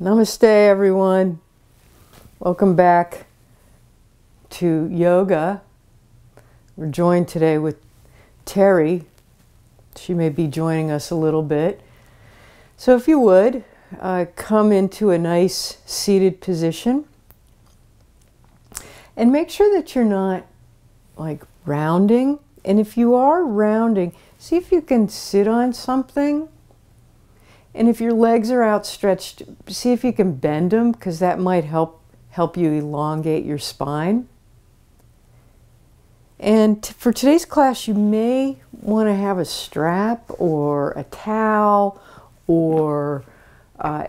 Namaste, everyone. Welcome back to yoga. We're joined today with Terry. She may be joining us a little bit. So if you would, come into a nice seated position. And make sure that you're not like rounding. And if you are rounding, see if you can sit on something. And if your legs are outstretched, see if you can bend them, because that might help you elongate your spine. And for today's class, you may want to have a strap or a towel or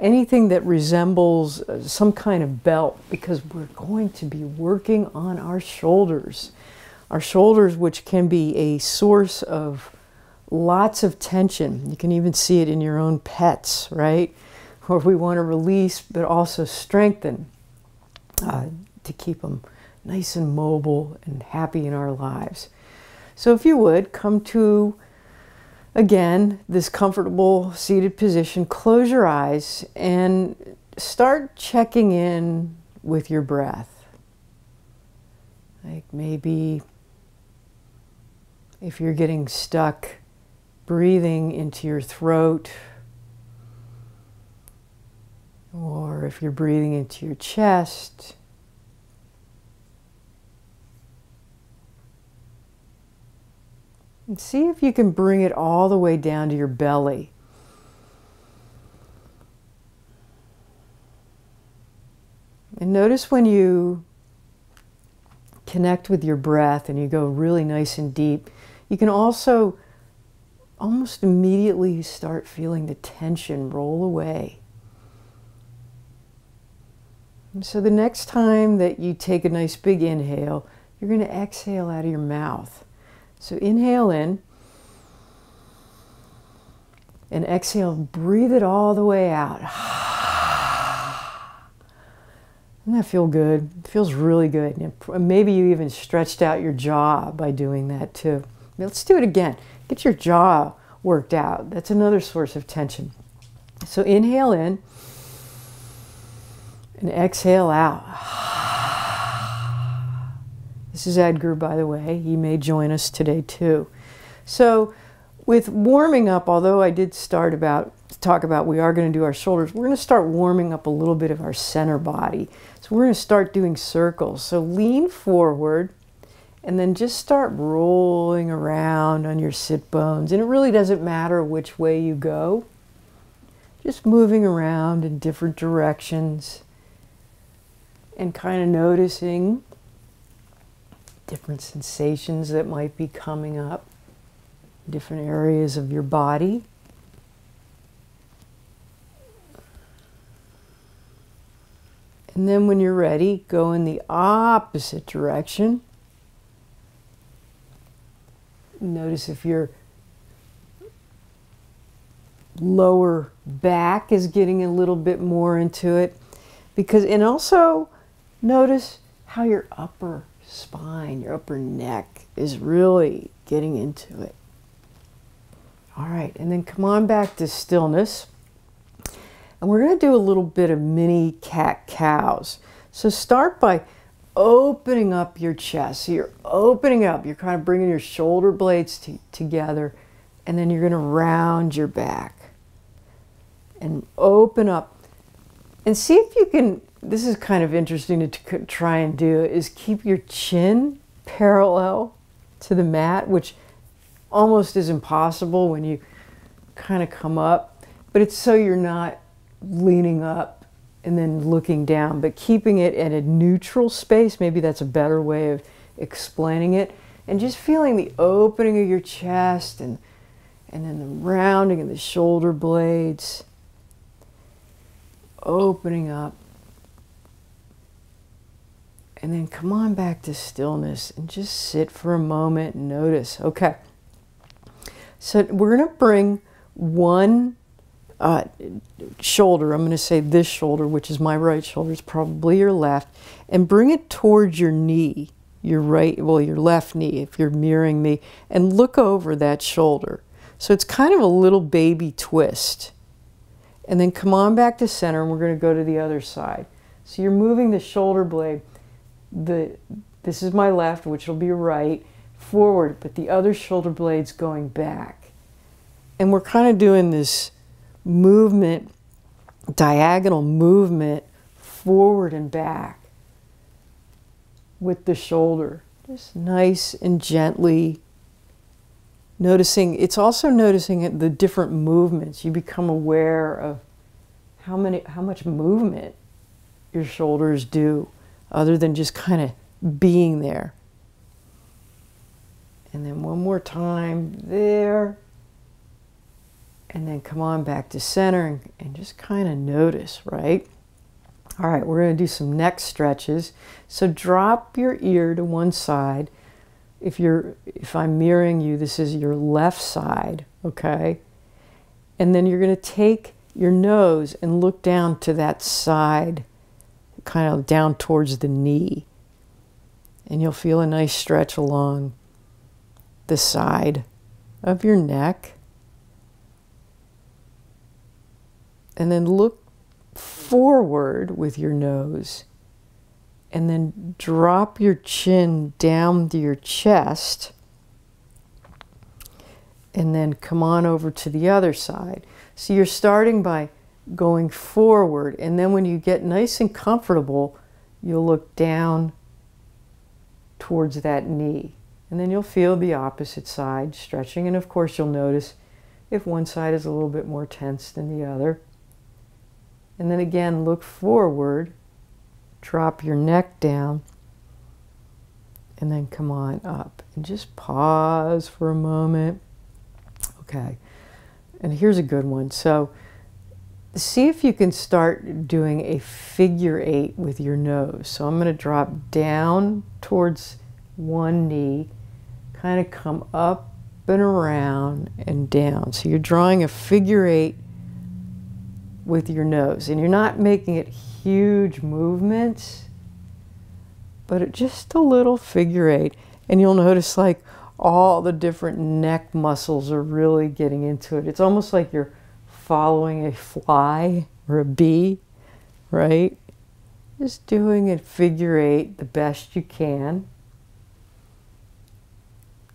anything that resembles some kind of belt, because we're going to be working on our shoulders. Our shoulders, which can be a source of lots of tension. You can even see it in your own pets, right? Where we want to release, but also strengthen to keep them nice and mobile and happy in our lives. So if you would, come to, again, this comfortable seated position, close your eyes and start checking in with your breath. Like maybe if you're getting stuck, breathing into your throat, or if you're breathing into your chest, and see if you can bring it all the way down to your belly. And notice when you connect with your breath and you go really nice and deep, you can also almost immediately start feeling the tension roll away. And so the next time that you take a nice big inhale, you're going to exhale out of your mouth. So inhale in and exhale, breathe it all the way out. Doesn't that feel good? It feels really good. And maybe you even stretched out your jaw by doing that too. Let's do it again. Get your jaw worked out. That's another source of tension. So inhale in and exhale out. This is Edgar, by the way. He may join us today too. So with warming up, although I did talk about we are going to do our shoulders, we're going to start warming up a little bit of our center body. So we're going to start doing circles. So lean forward and then just start rolling around on your sit bones. And it really doesn't matter which way you go. Just moving around in different directions and kind of noticing different sensations that might be coming up, different areas of your body. And then when you're ready, go in the opposite direction. Notice if your lower back is getting a little bit more into it. And also notice how your upper spine, your upper neck is really getting into it. All right, and then come on back to stillness. And we're going to do a little bit of mini cat-cows. So start by opening up your chest. So you're opening up, you're kind of bringing your shoulder blades together, and then you're going to round your back and open up. And see if you can, this is kind of interesting to try and do, is keep your chin parallel to the mat, which almost is impossible when you kind of come up, but it's so you're not leaning up and then looking down, but keeping it at a neutral space. Maybe that's a better way of explaining it. And just feeling the opening of your chest and then the rounding of the shoulder blades. Opening up. And then come on back to stillness and just sit for a moment and notice. Okay. So we're going to bring one shoulder, I'm going to say this shoulder, which is my right shoulder, is probably your left, and bring it towards your knee, your left knee, if you're mirroring me, and look over that shoulder. So it's kind of a little baby twist. And then come on back to center, and we're going to go to the other side. So you're moving the shoulder blade, this is my left, which will be right, forward, but the other shoulder blade's going back. And we're kind of doing this movement, diagonal movement, forward and back with the shoulder. Just nice and gently noticing. It's also noticing the different movements. You become aware of how much movement your shoulders do, other than just kind of being there. And then one more time there. And then come on back to center and just kind of notice, right? All right, we're going to do some neck stretches. So drop your ear to one side. If I'm mirroring you, this is your left side, okay? And then you're going to take your nose and look down to that side, kind of down towards the knee. And you'll feel a nice stretch along the side of your neck. And then look forward with your nose. And then drop your chin down to your chest. And then come on over to the other side. So you're starting by going forward. And then when you get nice and comfortable, you'll look down towards that knee. And then you'll feel the opposite side stretching. And of course, you'll notice if one side is a little bit more tense than the other. And then again, look forward, drop your neck down, and then come on up. And just pause for a moment. Okay, and here's a good one. So see if you can start doing a figure 8 with your nose. So I'm going to drop down towards one knee, kind of come up and around and down. So you're drawing a figure 8 with your nose, and you're not making it huge movements, but just a little figure 8. And you'll notice like all the different neck muscles are really getting into it. It's almost like you're following a fly or a bee, right? Just doing a figure 8 the best you can.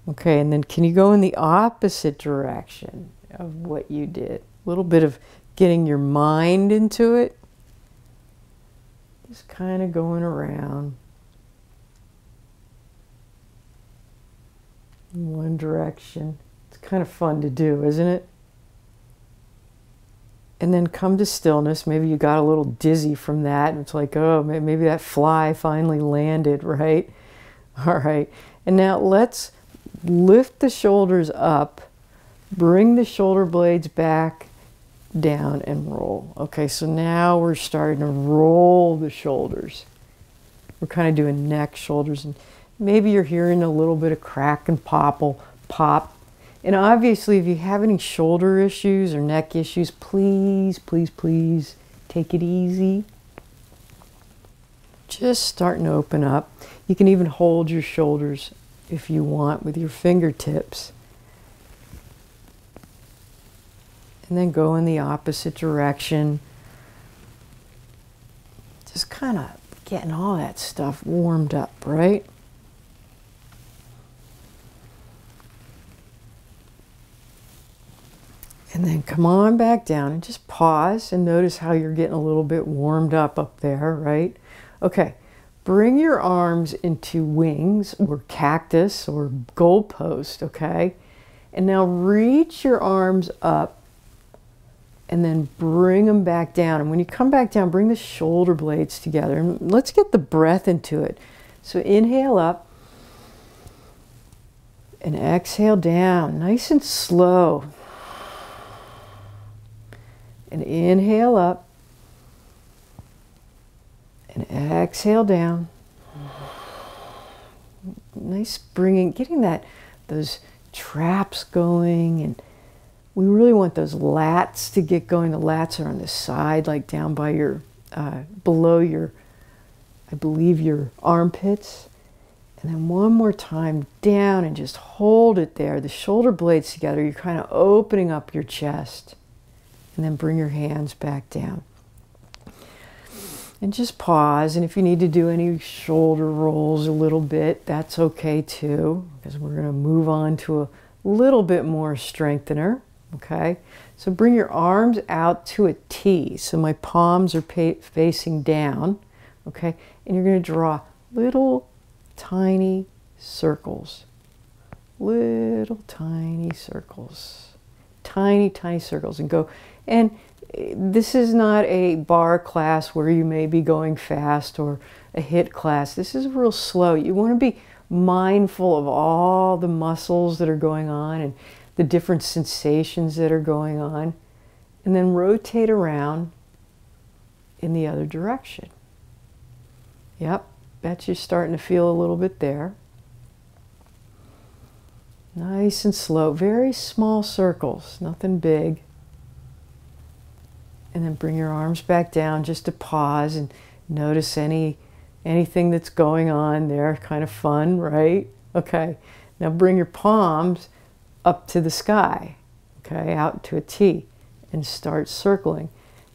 Okay, and then can you go in the opposite direction of what you did? A little bit of getting your mind into it. Just kind of going around in one direction. It's kind of fun to do, isn't it? And then come to stillness. Maybe you got a little dizzy from that. And it's like, oh, maybe that fly finally landed, right? All right. And now let's lift the shoulders up, bring the shoulder blades back, down, and roll. Okay, so now we're starting to roll the shoulders. We're kind of doing neck, shoulders, and maybe you're hearing a little bit of crack and pop. And obviously, if you have any shoulder issues or neck issues, please, please, please take it easy. Just starting to open up. You can even hold your shoulders if you want with your fingertips. And then go in the opposite direction. Just kind of getting all that stuff warmed up, right? And then come on back down and just pause and notice how you're getting a little bit warmed up there, right? Okay, bring your arms into wings or cactus or goalpost, okay? And now reach your arms up and then bring them back down. And when you come back down, bring the shoulder blades together. And let's get the breath into it. So inhale up and exhale down, nice and slow. And inhale up and exhale down. Nice getting those traps going, and we really want those lats to get going. The lats are on the side, like down by your, below your, I believe your armpits. And then one more time down and just hold it there. The shoulder blades together, you're kind of opening up your chest. and then bring your hands back down. And just pause, and if you need to do any shoulder rolls a little bit, that's okay too, because we're going to move on to a little bit more strengthener, okay? So bring your arms out to a T, so my palms are facing down, okay? And you're going to draw little tiny circles, little tiny circles, tiny, tiny circles, and go. And this is not a bar class where you may be going fast or a HIIT class. This is real slow. You want to be mindful of all the muscles that are going on and the different sensations that are going on, and then rotate around in the other direction. Yep, bet you're starting to feel a little bit there. Nice and slow, very small circles, nothing big. And then bring your arms back down just to pause and notice anything that's going on there. Kind of fun, right? Okay, now bring your palms up to the sky, okay, out to a T, and start circling.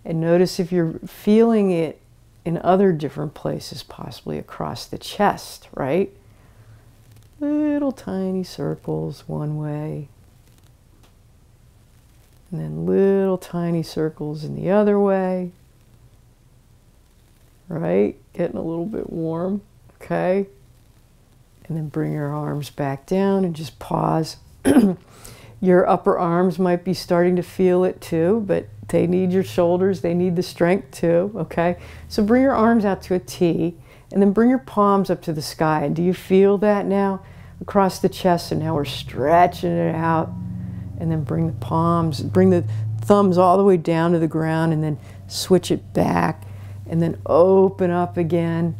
And notice if you're feeling it in other different places, possibly across the chest, right? Little tiny circles one way, and then little tiny circles in the other way, right? Getting a little bit warm, okay? And then bring your arms back down and just pause. Your upper arms might be starting to feel it too, but they need your shoulders, they need the strength too, okay? So bring your arms out to a T, and then bring your palms up to the sky. And do you feel that now? Across the chest, and now we're stretching it out. And then bring the palms, bring the thumbs all the way down to the ground, and then switch it back, and then open up again,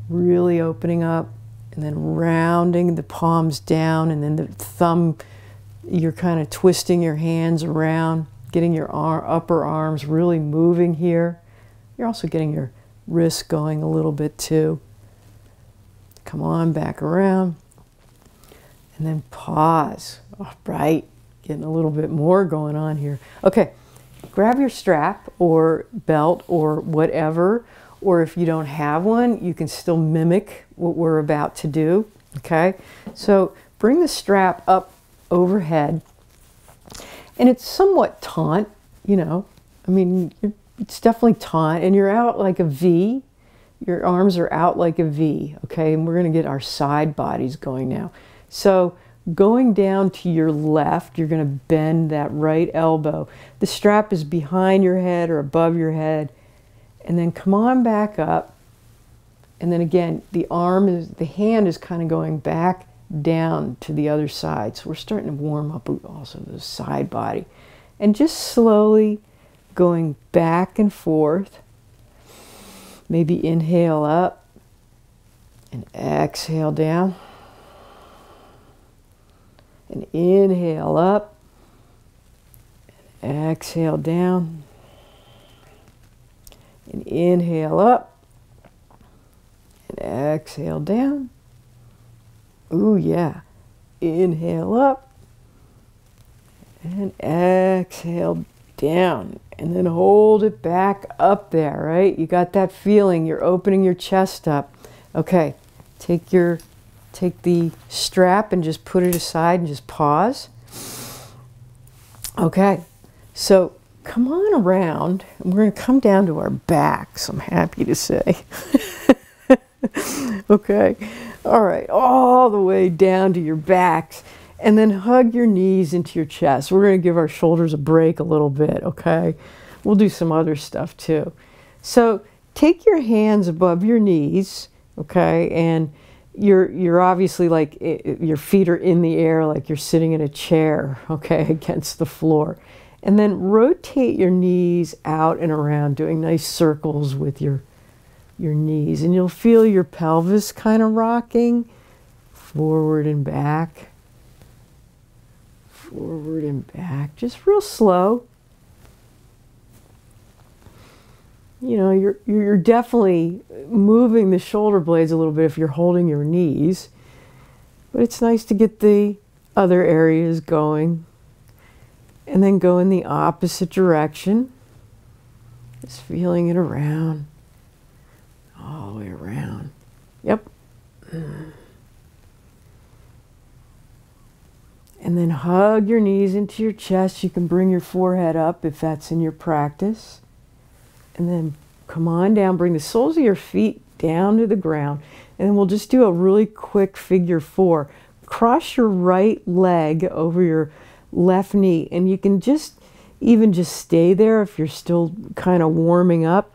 really opening up, and then rounding the palms down, and then the thumb, you're kind of twisting your hands around, getting your upper arms really moving here. You're also getting your wrists going a little bit too. Come on, back around, and then pause. All right. Getting a little bit more going on here. Okay, grab your strap or belt or whatever, or if you don't have one, you can still mimic what we're about to do, okay? So bring the strap up overhead, and it's somewhat taut, you know, I mean, it's definitely taut, and you're out like a V. Your arms are out like a V, okay? And we're gonna get our side bodies going now. So going down to your left, you're going to bend that right elbow. The strap is behind your head or above your head. And then come on back up. And then again, the hand is kind of going back down to the other side. So we're starting to warm up also the side body. And just slowly going back and forth. Maybe inhale up and exhale down. And inhale up, and exhale down, and inhale up, and exhale down. Ooh, yeah. Inhale up, and exhale down, and then hold it back up there, right? You got that feeling, you're opening your chest up. Okay, take the strap and just put it aside and just pause. Okay, so come on around, and we're going to come down to our backs, I'm happy to say. Okay, all right, all the way down to your backs, and then hug your knees into your chest. We're going to give our shoulders a break a little bit, okay? We'll do some other stuff too. So take your hands above your knees, okay, and you're obviously like your feet are in the air like you're sitting in a chair, okay, against the floor. And then rotate your knees out and around, doing nice circles with your knees. And you'll feel your pelvis kind of rocking forward and back, forward and back, just real slow. You know, you're definitely moving the shoulder blades a little bit if you're holding your knees, but it's nice to get the other areas going. And then go in the opposite direction. Just feeling it around. All the way around. Yep. And then hug your knees into your chest. You can bring your forehead up if that's in your practice. And then come on down. Bring the soles of your feet down to the ground. And then we'll just do a really quick figure 4. Cross your right leg over your left knee. And you can just stay there if you're still kind of warming up.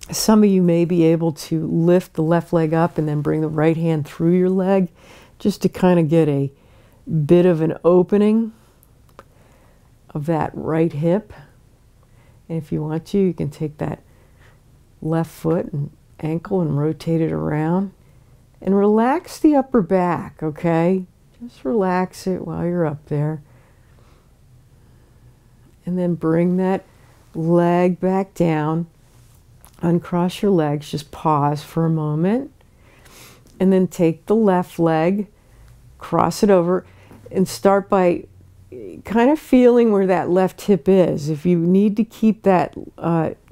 Some of you may be able to lift the left leg up and then bring the right hand through your leg just to kind of get a bit of an opening of that right hip. And if you want to, you can take that left foot and ankle and rotate it around. And relax the upper back, okay? Just relax it while you're up there. And then bring that leg back down. Uncross your legs, just pause for a moment. And then take the left leg, cross it over, and start by kind of feeling where that left hip is. If you need to keep that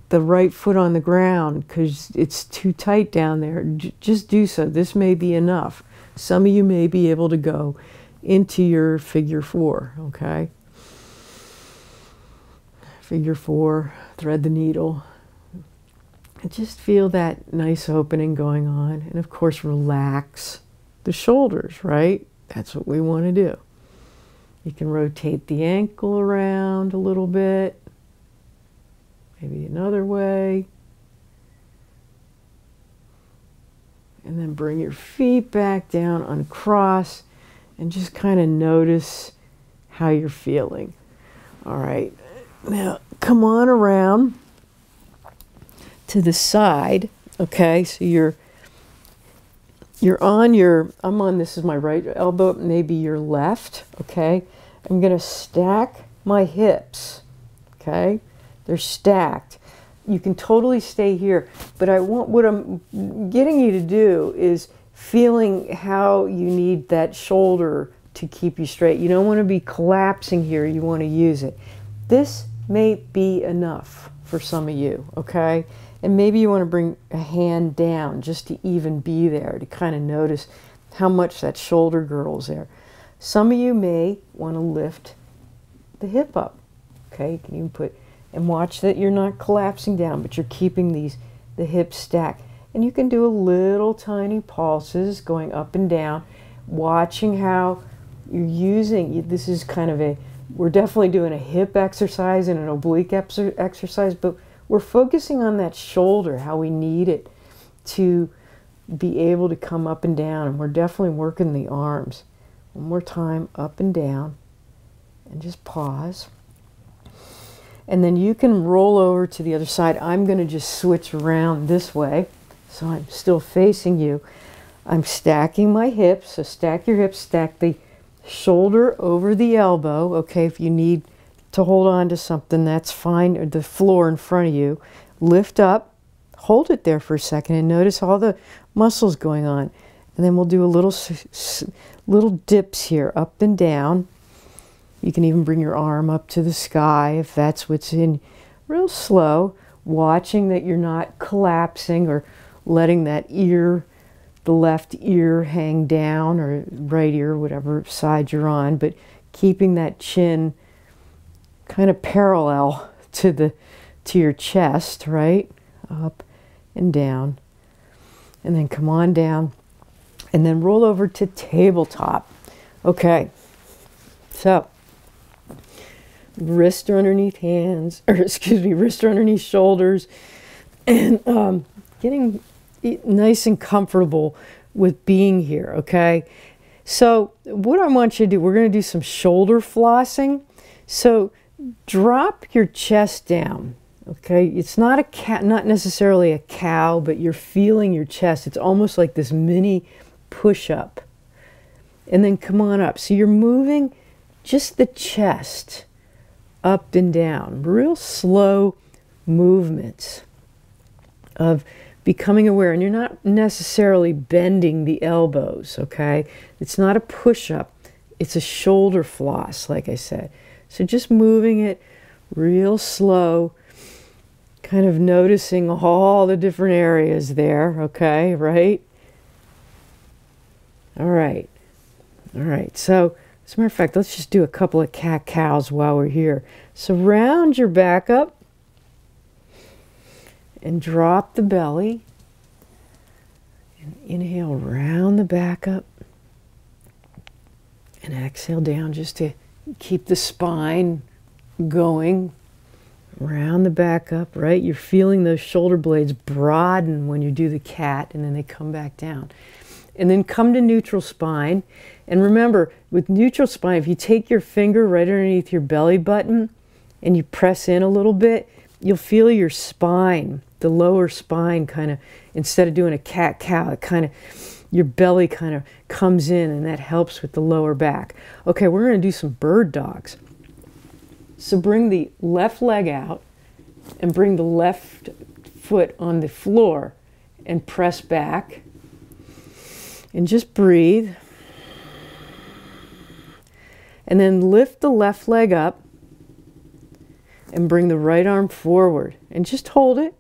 the right foot on the ground because it's too tight down there, just do so. This may be enough. Some of you may be able to go into your figure 4, okay? Figure 4, thread the needle. And just feel that nice opening going on. And of course, relax the shoulders, right? That's what we want to do. You can rotate the ankle around a little bit. Maybe another way. And then bring your feet back down, uncross, and just kind of notice how you're feeling. All right. Now, come on around to the side, okay? So you're on your, this is my right elbow, maybe your left, okay? I'm gonna stack my hips, okay? They're stacked. You can totally stay here, but what I'm getting you to do is feeling how you need that shoulder to keep you straight. You don't want to be collapsing here, you want to use it. This may be enough for some of you, okay? And maybe you want to bring a hand down just to even be there, to kind of notice how much that shoulder girdle's there. Some of you may want to lift the hip up, okay? You can even put, and watch that you're not collapsing down, but you're keeping the hips stacked. And you can do a little tiny pulses going up and down, watching how you're using, this is kind of we're definitely doing a hip exercise and an oblique exercise, but we're focusing on that shoulder, how we need it to be able to come up and down. And we're definitely working the arms. One more time, up and down. And just pause. And then you can roll over to the other side. I'm going to just switch around this way. So I'm still facing you. I'm stacking my hips. So stack your hips, stack the shoulder over the elbow. Okay, if you need to hold on to something, that's fine, or the floor in front of you. Lift up, hold it there for a second, and notice all the muscles going on. And then we'll do a little dips here, up and down. You can even bring your arm up to the sky if that's what's in. Real slow, watching that you're not collapsing or letting that ear, the left ear, hang down, or right ear, whatever side you're on, but keeping that chin kind of parallel to your chest, right? Up and down. And then come on down. And then roll over to tabletop. Okay. So, wrists are underneath hands, or excuse me, wrists are underneath shoulders. And getting nice and comfortable with being here, okay? So, what I want you to do, we're going to do some shoulder flossing. So, drop your chest down, okay? It's not not necessarily a cow, but you're feeling your chest. It's almost like this mini push-up. And then come on up. So you're moving just the chest up and down. Real slow movements of becoming aware. And you're not necessarily bending the elbows, okay? It's not a push-up. It's a shoulder floss, like I said. So just moving it real slow, kind of noticing all the different areas there, okay, right? All right. All right, so as a matter of fact, let's just do a couple of cat-cows while we're here. So round your back up and drop the belly. And inhale, round the back up. And exhale down just to keep the spine going. Round the back up, right? You're feeling those shoulder blades broaden when you do the cat, and then they come back down. And then come to neutral spine. And remember, with neutral spine, if you take your finger right underneath your belly button and you press in a little bit, you'll feel your spine, the lower spine kind of, instead of doing a cat-cow, it kind of, your belly kind of comes in, and that helps with the lower back. Okay, we're going to do some bird dogs. So bring the left leg out and bring the left foot on the floor and press back. And just breathe. And then lift the left leg up and bring the right arm forward. And just hold it.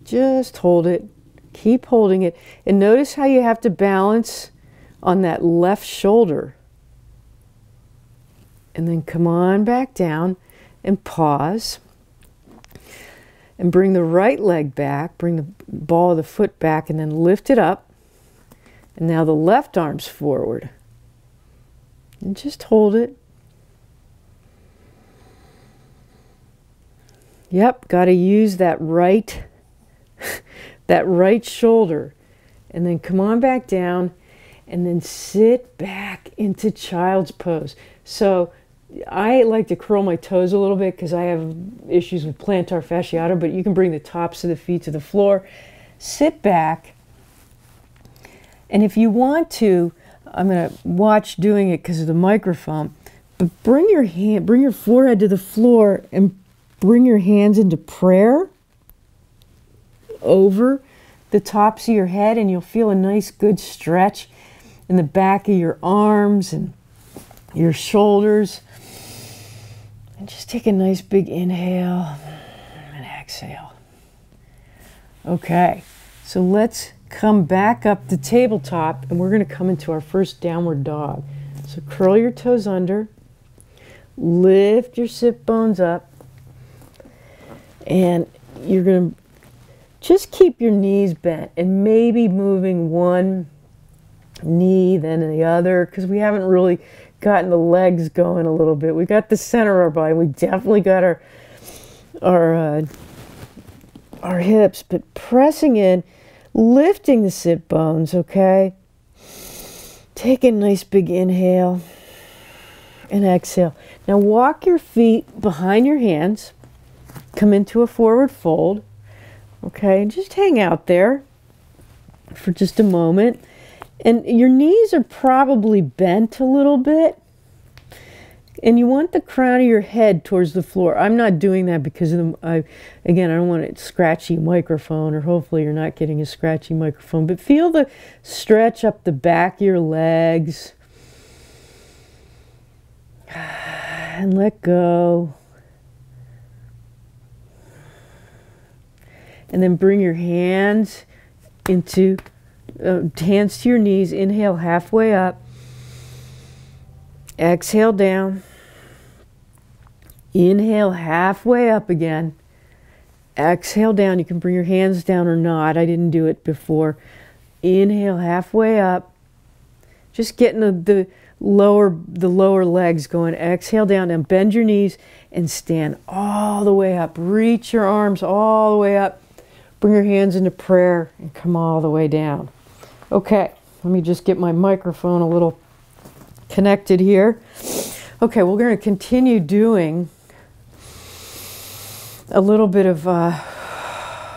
Just hold it. Keep holding it. And notice how you have to balance on that left shoulder. And then come on back down and pause. And bring the right leg back, bring the ball of the foot back, and then lift it up. And now the left arm's forward. And just hold it. Yep, got to use that right, that right shoulder. And then come on back down, and then sit back into child's pose. So I like to curl my toes a little bit because I have issues with plantar fasciitis, but you can bring the tops of the feet to the floor. Sit back. And if you want to, I'm going to watch doing it because of the microphone, but bring your forehead to the floor and bring your hands into prayer over the tops of your head, and you'll feel a nice good stretch in the back of your arms and your shoulders. And just take a nice big inhale and exhale. Okay, so let's come back up to tabletop, and we're going to come into our first downward dog. So curl your toes under, lift your sit bones up, and you're going to just keep your knees bent and maybe moving one knee then the other, because we haven't really gotten the legs going a little bit. We got the center of our body. We definitely got our hips, but pressing in, lifting the sit bones, okay? Take a nice big inhale and exhale. Now walk your feet behind your hands. Come into a forward fold, okay? And just hang out there for just a moment. And your knees are probably bent a little bit. And you want the crown of your head towards the floor. I'm not doing that because of again, I don't want a scratchy microphone, or hopefully you're not getting a scratchy microphone. But feel the stretch up the back of your legs. And let go. And then bring your hands into hands to your knees. Inhale halfway up. Exhale down. Inhale halfway up again. Exhale down. You can bring your hands down or not. I didn't do it before. Inhale halfway up. Just getting the lower legs going. Exhale down and bend your knees and stand all the way up. Reach your arms all the way up. Bring your hands into prayer and come all the way down. Okay, let me just get my microphone a little connected here. Okay, we're going to continue doing a little bit of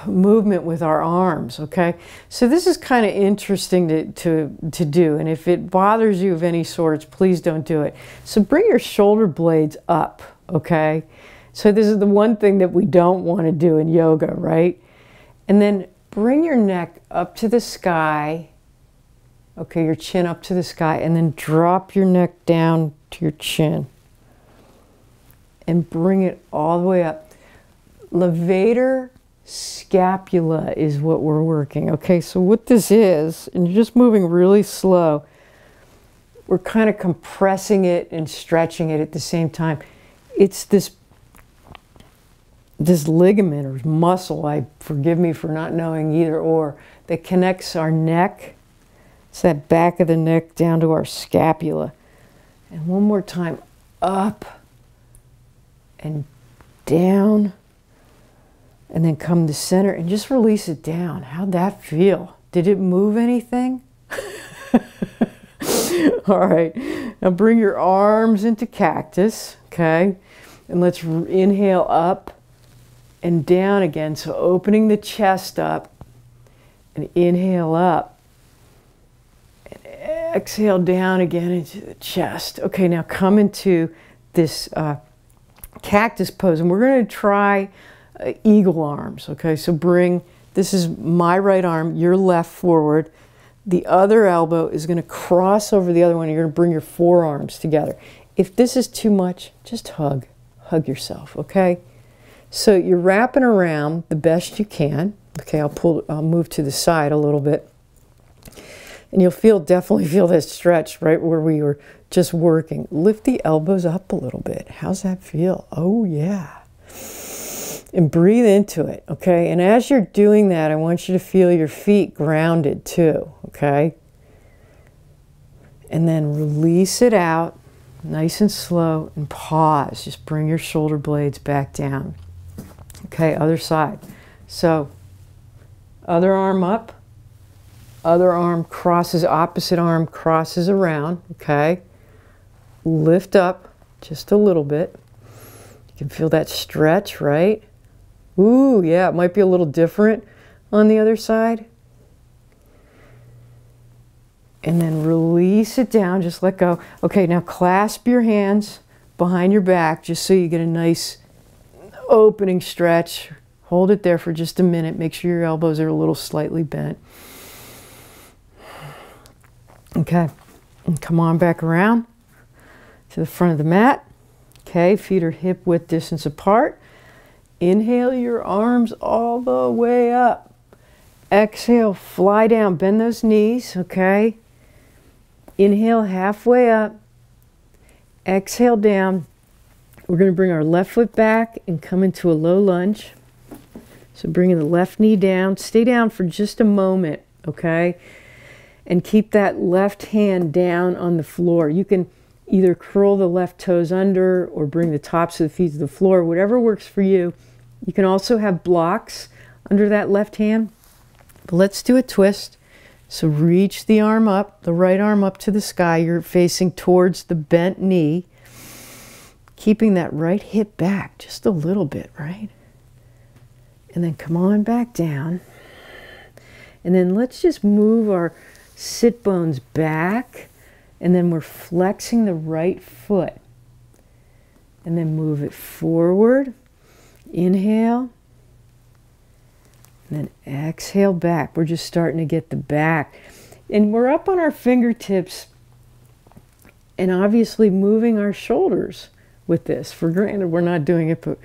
movement with our arms, okay? So this is kind of interesting to do, and if it bothers you of any sorts, please don't do it. So bring your shoulder blades up, okay? So this is the one thing that we don't want to do in yoga, right? And then bring your neck up to the sky, okay, your chin up to the sky, and then drop your neck down to your chin. And bring it all the way up. Levator scapula is what we're working. Okay, so what this is, and you're just moving really slow, we're kind of compressing it and stretching it at the same time. It's this ligament or muscle, forgive me for not knowing either or, that connects our neck. It's that back of the neck down to our scapula. And one more time, up and down, and then come to center and just release it down. How'd that feel? Did it move anything? All right, now bring your arms into cactus, okay? And let's inhale up and down again. So opening the chest up and inhale up. And exhale down again into the chest. Okay, now come into this cactus pose, and we're going to try eagle arms. Okay, so this is my right arm, your left forward. The other elbow is going to cross over the other one. You're going to bring your forearms together. If this is too much, just hug yourself, okay? So you're wrapping around the best you can. Okay, I'll move to the side a little bit. And you'll definitely feel this stretch right where we were just working. Lift the elbows up a little bit. How's that feel? Oh, yeah. And breathe into it, okay? And as you're doing that, I want you to feel your feet grounded too, okay? And then release it out, nice and slow, and pause. Just bring your shoulder blades back down. Okay, other side. So, other arm up, other arm crosses, opposite arm crosses around, okay? Lift up just a little bit. You can feel that stretch, right? Ooh, yeah, it might be a little different on the other side. And then release it down, just let go. Okay, now clasp your hands behind your back just so you get a nice opening stretch. Hold it there for just a minute. Make sure your elbows are a little slightly bent. Okay, and come on back around to the front of the mat. Okay, feet are hip width distance apart. Inhale your arms all the way up. Exhale, fly down, bend those knees, okay? Inhale halfway up. Exhale down. We're going to bring our left foot back and come into a low lunge. So bringing the left knee down. Stay down for just a moment, okay? And keep that left hand down on the floor. You can either curl the left toes under or bring the tops of the feet to the floor, whatever works for you. You can also have blocks under that left hand. But let's do a twist. So reach the arm up, the right arm up to the sky. You're facing towards the bent knee. Keeping that right hip back just a little bit, right? And then come on back down. And then let's just move our sit bones back. And then we're flexing the right foot. And then move it forward. Inhale. And then exhale back. We're just starting to get the back. And we're up on our fingertips and obviously moving our shoulders with this. For granted, we're not doing it, but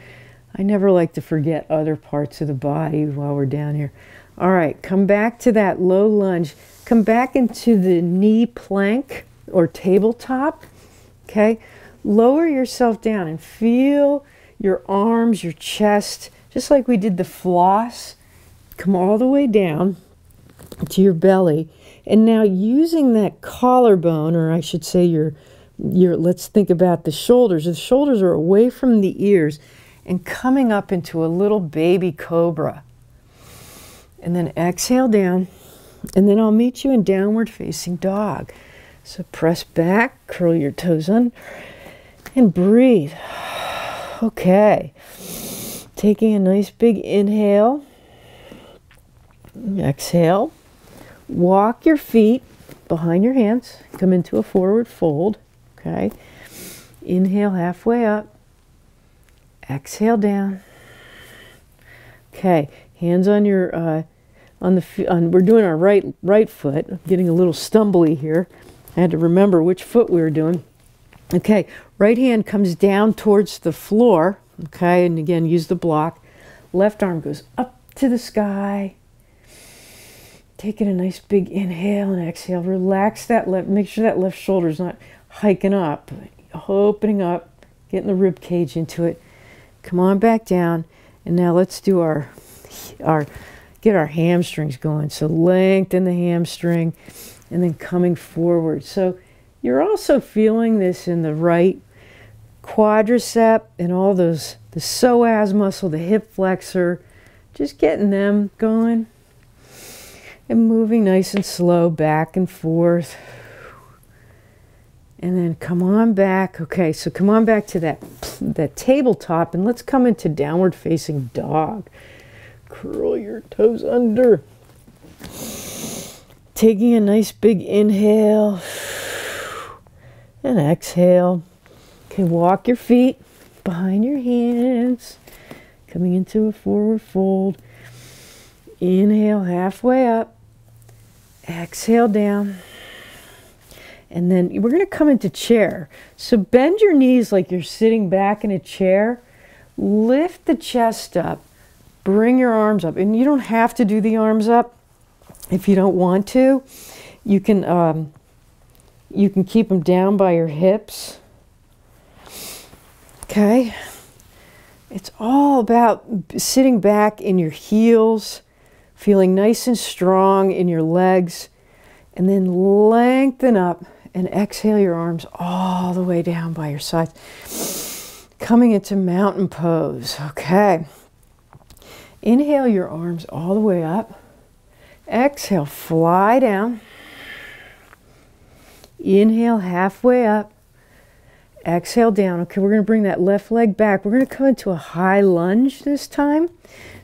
I never like to forget other parts of the body while we're down here. All right, come back to that low lunge. Come back into the knee plank or tabletop, okay? Lower yourself down and feel your arms, your chest, just like we did the floss. Come all the way down to your belly. And now using that collarbone, or I should say let's think about the shoulders. The shoulders are away from the ears and coming up into a little baby cobra. And then exhale down. And then I'll meet you in downward facing dog. So press back, curl your toes under, and breathe. Okay. Taking a nice big inhale. Exhale. Walk your feet behind your hands. Come into a forward fold. Okay. Inhale halfway up. Exhale down. Okay. Hands on your we're doing our right foot. I'm getting a little stumbly here. I had to remember which foot we were doing. Okay, right hand comes down towards the floor. Okay, and again, use the block. Left arm goes up to the sky. Taking a nice big inhale and exhale. Relax that left, make sure that left shoulder's not hiking up, opening up, getting the rib cage into it. Come on back down. And now let's do get our hamstrings going. So lengthen the hamstring and then coming forward. So you're also feeling this in the right quadricep and all those, the psoas muscle, the hip flexor, just getting them going and moving nice and slow back and forth. And then come on back. Okay, so come on back to that tabletop and let's come into downward facing dog. Curl your toes under. Taking a nice big inhale and exhale. Okay, walk your feet behind your hands. Coming into a forward fold. Inhale halfway up. Exhale down. And then we're going to come into chair. So bend your knees like you're sitting back in a chair. Lift the chest up. Bring your arms up. And you don't have to do the arms up if you don't want to. You can keep them down by your hips. Okay. It's all about sitting back in your heels, feeling nice and strong in your legs, and then lengthen up and exhale your arms all the way down by your sides. Coming into mountain pose. Okay. Inhale your arms all the way up. Exhale, fly down. Inhale halfway up. Exhale down. Okay, we're going to bring that left leg back. We're going to come into a high lunge this time.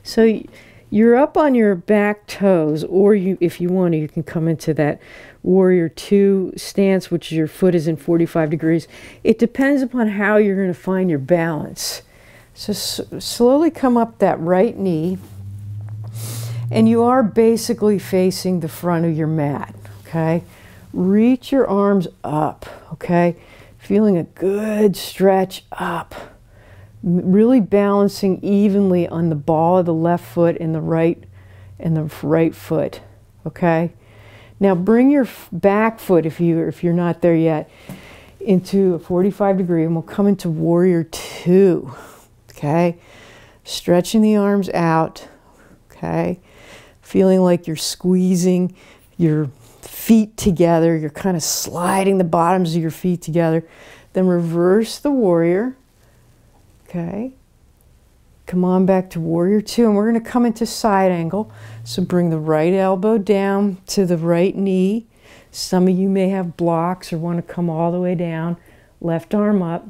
So you're up on your back toes, or if you want to, you can come into that warrior two stance, which your foot is in 45 degrees. It depends upon how you're going to find your balance. So slowly come up that right knee, and you are basically facing the front of your mat, okay? Reach your arms up, okay? Feeling a good stretch up. Really balancing evenly on the ball of the left foot and the right foot, okay? Now bring your back foot, if you're not there yet, into a 45 degree, and we'll come into warrior two, okay? Stretching the arms out, okay? Feeling like you're squeezing your feet together. You're kind of sliding the bottoms of your feet together. Then reverse the warrior. Okay. Come on back to warrior two, and we're going to come into side angle. So bring the right elbow down to the right knee. Some of you may have blocks or want to come all the way down. Left arm up.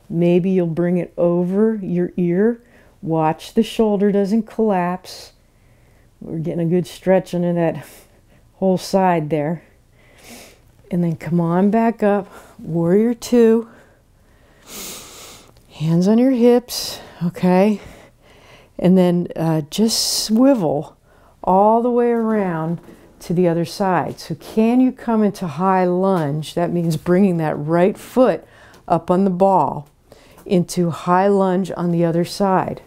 Maybe you'll bring it over your ear. Watch the shoulder doesn't collapse. We're getting a good stretch under that whole side there. And then come on back up. Warrior two. Hands on your hips, okay? And then just swivel all the way around to the other side. So can you come into high lunge? That means bringing that right foot up on the ball into high lunge on the other side.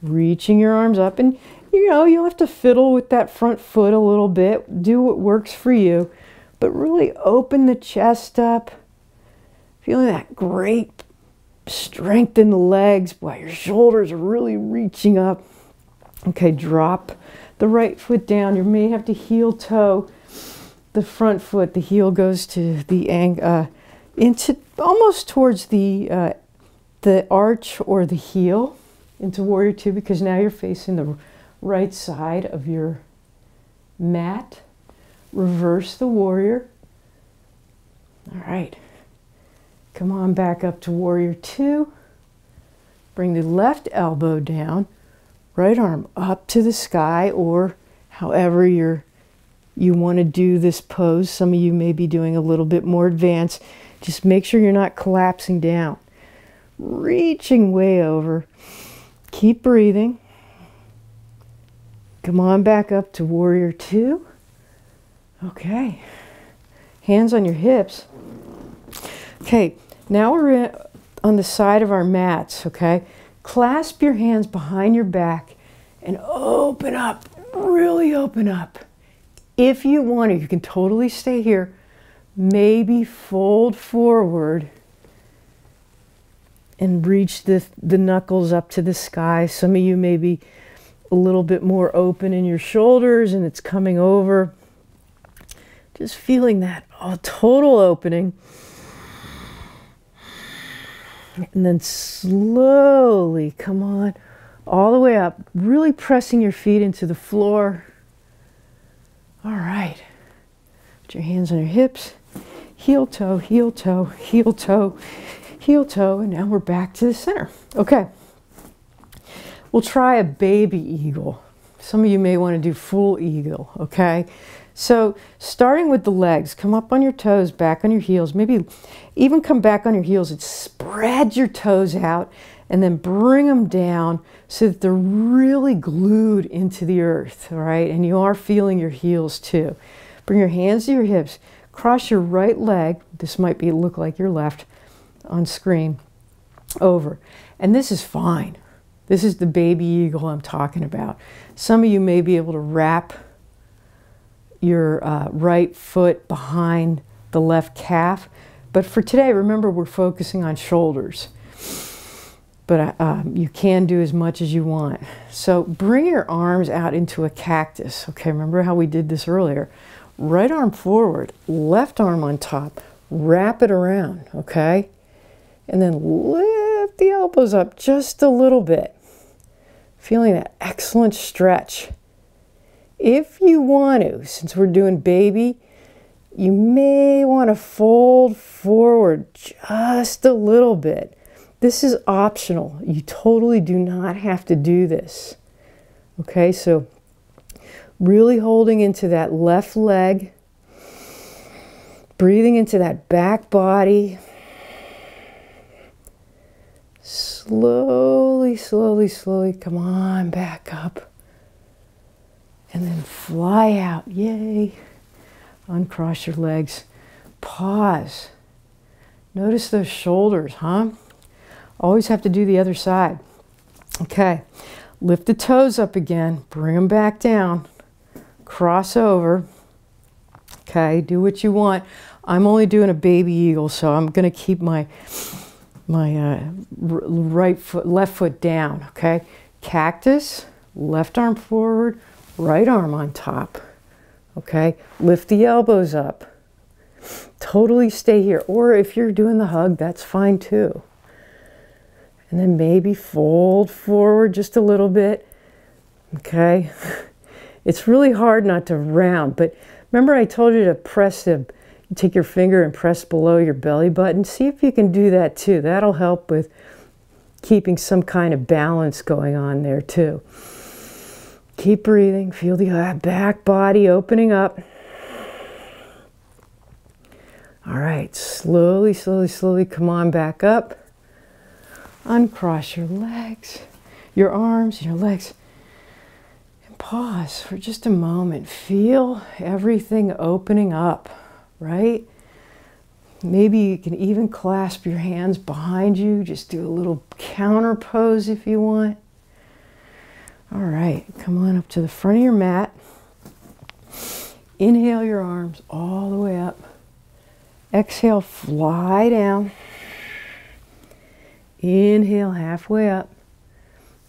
Reaching your arms up, and you know, you'll have to fiddle with that front foot a little bit. Do what works for you, but really open the chest up. Feeling that great strength in the legs while your shoulders are really reaching up. Okay, drop the right foot down. You may have to heel toe the front foot. The heel goes to the into almost towards the arch or the heel into warrior two, because now you're facing the right side of your mat. Reverse the warrior. All right. Come on back up to warrior two. Bring the left elbow down, right arm up to the sky, or however you want to do this pose. Some of you may be doing a little bit more advanced. Just make sure you're not collapsing down. Reaching way over. Keep breathing. Come on back up to warrior two. Okay. Hands on your hips. Okay, now we're on the side of our mats, okay? Clasp your hands behind your back and open up, really open up. If you want to, you can totally stay here. Maybe fold forward and reach the knuckles up to the sky. Some of you may be a little bit more open in your shoulders and it's coming over. Just feeling that total opening. And then slowly, come on, all the way up, really pressing your feet into the floor. All right. Put your hands on your hips. Heel toe, heel toe, heel toe, heel toe, and now we're back to the center. Okay. We'll try a baby eagle. Some of you may want to do full eagle, okay? So starting with the legs, come up on your toes, back on your heels, maybe even come back on your heels and spread your toes out and then bring them down so that they're really glued into the earth, all right? And you are feeling your heels too. Bring your hands to your hips, cross your right leg, this might look like your left on screen, over. And this is fine. This is the baby eagle I'm talking about. Some of you may be able to wrap your right foot behind the left calf. But for today, remember, we're focusing on shoulders. But you can do as much as you want. So bring your arms out into a cactus. Okay, remember how we did this earlier. Right arm forward, left arm on top. Wrap it around, okay? And then lift the elbows up just a little bit. Feeling that excellent stretch. If you want to, since we're doing baby, you may want to fold forward just a little bit. This is optional. You totally do not have to do this. Okay, so really holding into that left leg, breathing into that back body. Slowly, slowly, slowly, come on back up. And then fly out, yay. Uncross your legs, pause. Notice those shoulders, huh? Always have to do the other side. Okay, lift the toes up again, bring them back down, cross over. Okay, do what you want. I'm only doing a baby eagle, so I'm gonna keep my right foot, left foot down, okay? Cactus, left arm forward, right arm on top, okay? Lift the elbows up. Totally stay here. Or if you're doing the hug, that's fine too. And then maybe fold forward just a little bit, okay? It's really hard not to round, but remember I told you to press you take your finger and press below your belly button. See if you can do that too. That'll help with keeping some kind of balance going on there too. Keep breathing. Feel the back body opening up. All right, slowly, slowly, slowly come on back up. Uncross your legs, your arms, your legs. And pause for just a moment. Feel everything opening up, right? Maybe you can even clasp your hands behind you. Just do a little counter pose if you want. All right, come on up to the front of your mat. Inhale your arms all the way up. Exhale, fly down. Inhale, halfway up.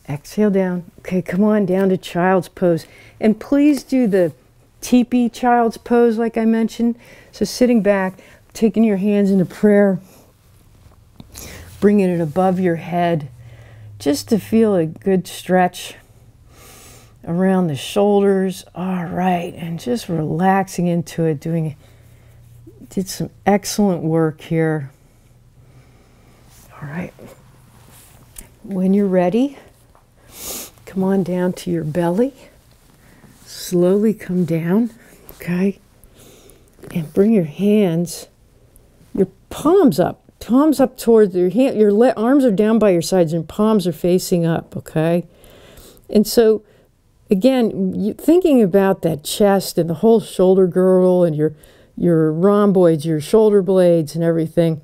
Exhale down. Okay, come on down to child's pose. And please do the teepee child's pose like I mentioned. So sitting back, taking your hands into prayer, bringing it above your head, just to feel a good stretch around the shoulders. All right, and just relaxing into it, did some excellent work here. All right, when you're ready, come on down to your belly. Slowly come down, okay? And bring your hands, your palms up towards your hand. Your arms are down by your sides and palms are facing up, okay? And so, again, thinking about that chest and the whole shoulder girdle and your rhomboids, your shoulder blades and everything,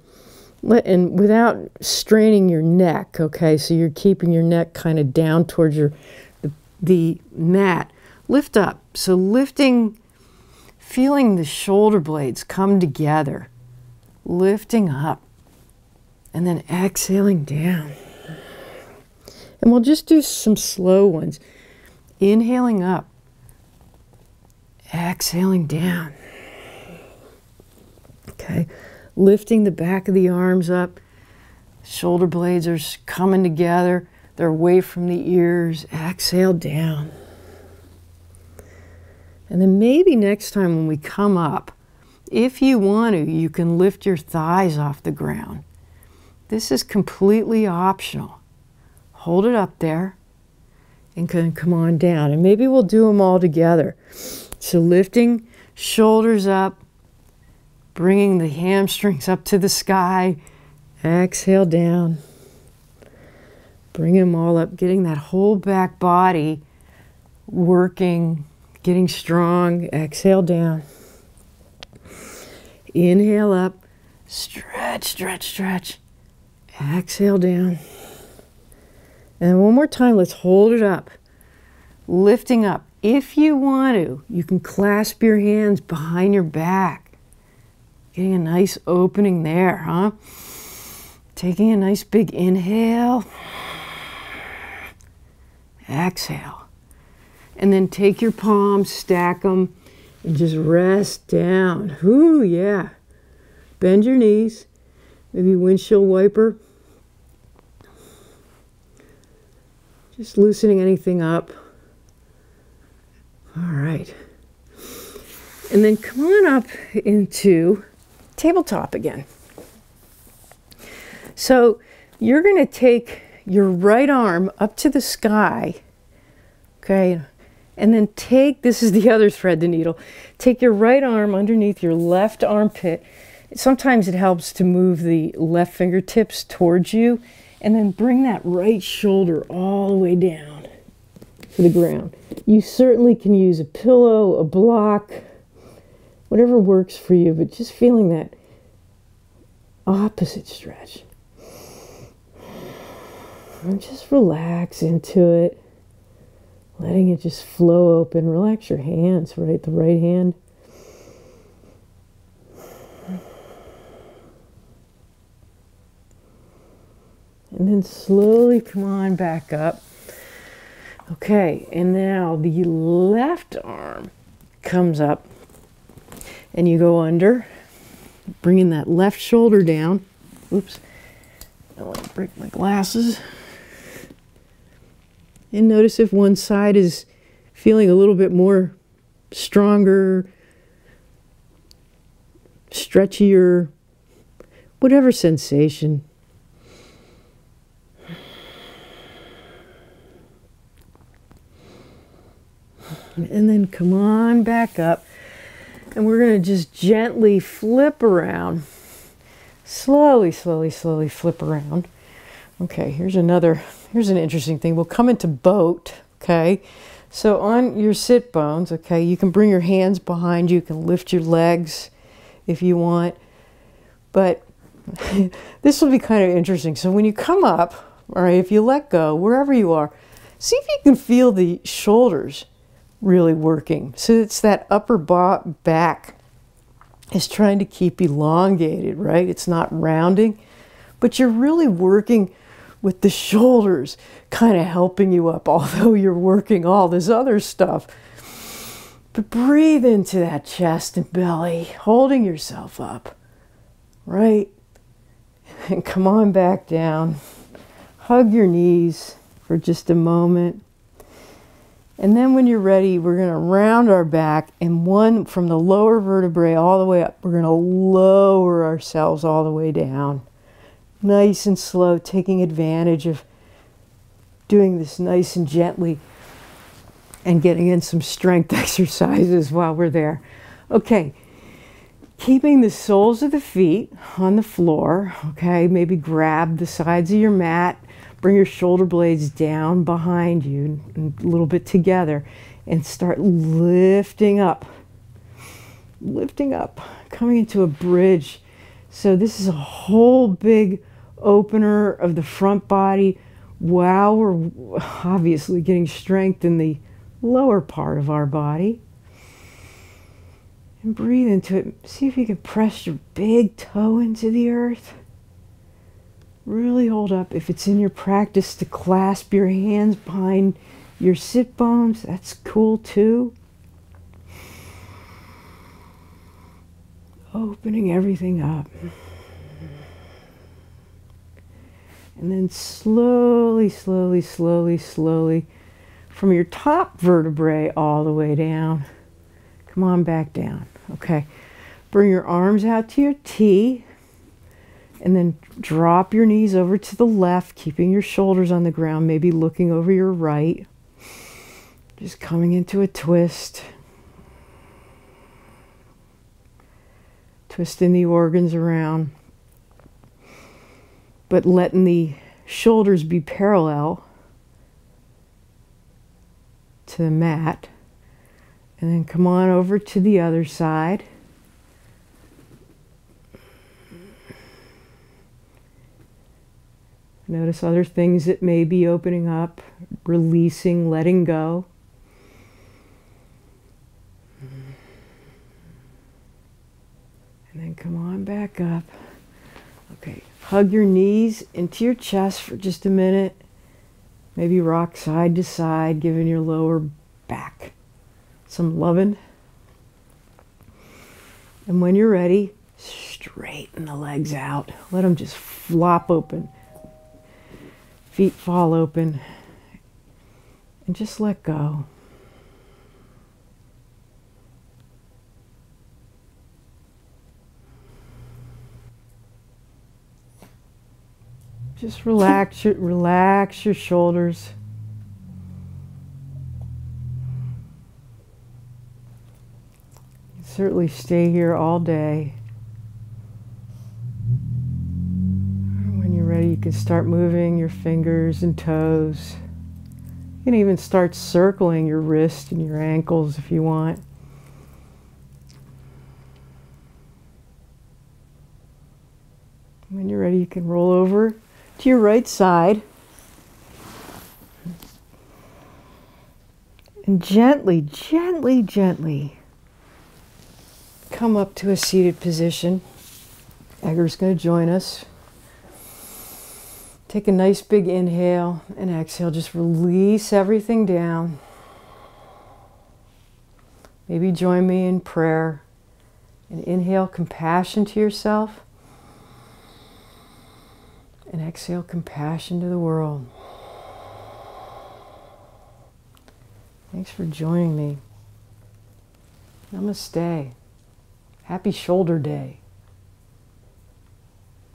And without straining your neck, okay? So you're keeping your neck kind of down towards the mat. Lift up. So lifting, feeling the shoulder blades come together. Lifting up. And then exhaling down. And we'll just do some slow ones. Inhaling up. Exhaling down. Okay. Lifting the back of the arms up. Shoulder blades are coming together. They're away from the ears. Exhale down. And then maybe next time when we come up, if you want to, you can lift your thighs off the ground. This is completely optional. Hold it up there and come on down. And maybe we'll do them all together. So lifting shoulders up, bringing the hamstrings up to the sky. Exhale down. Bring them all up, getting that whole back body working, getting strong. Exhale down. Inhale up. Stretch, stretch, stretch. Exhale down. And one more time, let's hold it up. Lifting up. If you want to, you can clasp your hands behind your back. Getting a nice opening there, huh? Taking a nice big inhale. Exhale. And then take your palms, stack them, and just rest down. Ooh, yeah. Bend your knees. Maybe windshield wiper. Just loosening anything up. All right. And then come on up into tabletop again. So you're going to take your right arm up to the sky, okay, and then take, this is the other thread the needle, take your right arm underneath your left armpit. Sometimes it helps to move the left fingertips towards you, and then bring that right shoulder all the way down to the ground. You certainly can use a pillow, a block, whatever works for you, but just feeling that opposite stretch. And just relax into it, letting it just flow open. Relax your hands, right? The right hand. And then slowly come on back up. Okay, and now the left arm comes up and you go under, bringing that left shoulder down. Oops, I don't want to break my glasses. And notice if one side is feeling a little bit more stronger, stretchier, whatever sensation. And then come on back up. And we're going to just gently flip around. Slowly, slowly, slowly flip around. Okay, here's an interesting thing. We'll come into boat, okay? So on your sit bones, okay, you can bring your hands behind you. You can lift your legs if you want. But this will be kind of interesting. So when you come up, all right, if you let go, wherever you are, see if you can feel the shoulders really working. So it's that upper back is trying to keep elongated, right? It's not rounding, but you're really working with the shoulders kind of helping you up, although you're working all this other stuff. But breathe into that chest and belly, holding yourself up, right? And come on back down. Hug your knees for just a moment. And then when you're ready, we're going to round our back, and one from the lower vertebrae all the way up, we're going to lower ourselves all the way down. Nice and slow, taking advantage of doing this nice and gently and getting in some strength exercises while we're there. Okay, keeping the soles of the feet on the floor, okay, maybe grab the sides of your mat. Bring your shoulder blades down behind you, a little bit together, and start lifting up, coming into a bridge, So this is a whole big opener of the front body while we're obviously getting strength in the lower part of our body. And breathe into it. See if you can press your big toe into the earth. Really hold up. If it's in your practice to clasp your hands behind your sit bones, that's cool too. Opening everything up. And then slowly, slowly, slowly, slowly, from your top vertebrae all the way down. Come on back down. Okay. Bring your arms out to your T. And then drop your knees over to the left, keeping your shoulders on the ground, maybe looking over your right. Just coming into a twist. Twisting the organs around. But letting the shoulders be parallel to the mat. And then come on over to the other side. Notice other things that may be opening up, releasing, letting go. And then come on back up. Okay, hug your knees into your chest for just a minute. Maybe rock side to side, giving your lower back some loving. And when you're ready, straighten the legs out. Let them just flop open. Feet fall open. And just let go. Just relax your shoulders. You can certainly stay here all day. When you're ready, you can start moving your fingers and toes. You can even start circling your wrists and your ankles if you want. When you're ready, you can roll over to your right side and gently, gently, gently come up to a seated position. Edgar's going to join us. Take a nice big inhale and exhale. Just release everything down. Maybe join me in prayer and inhale compassion to yourself. And exhale compassion to the world. Thanks for joining me. Namaste. Happy Shoulder Day.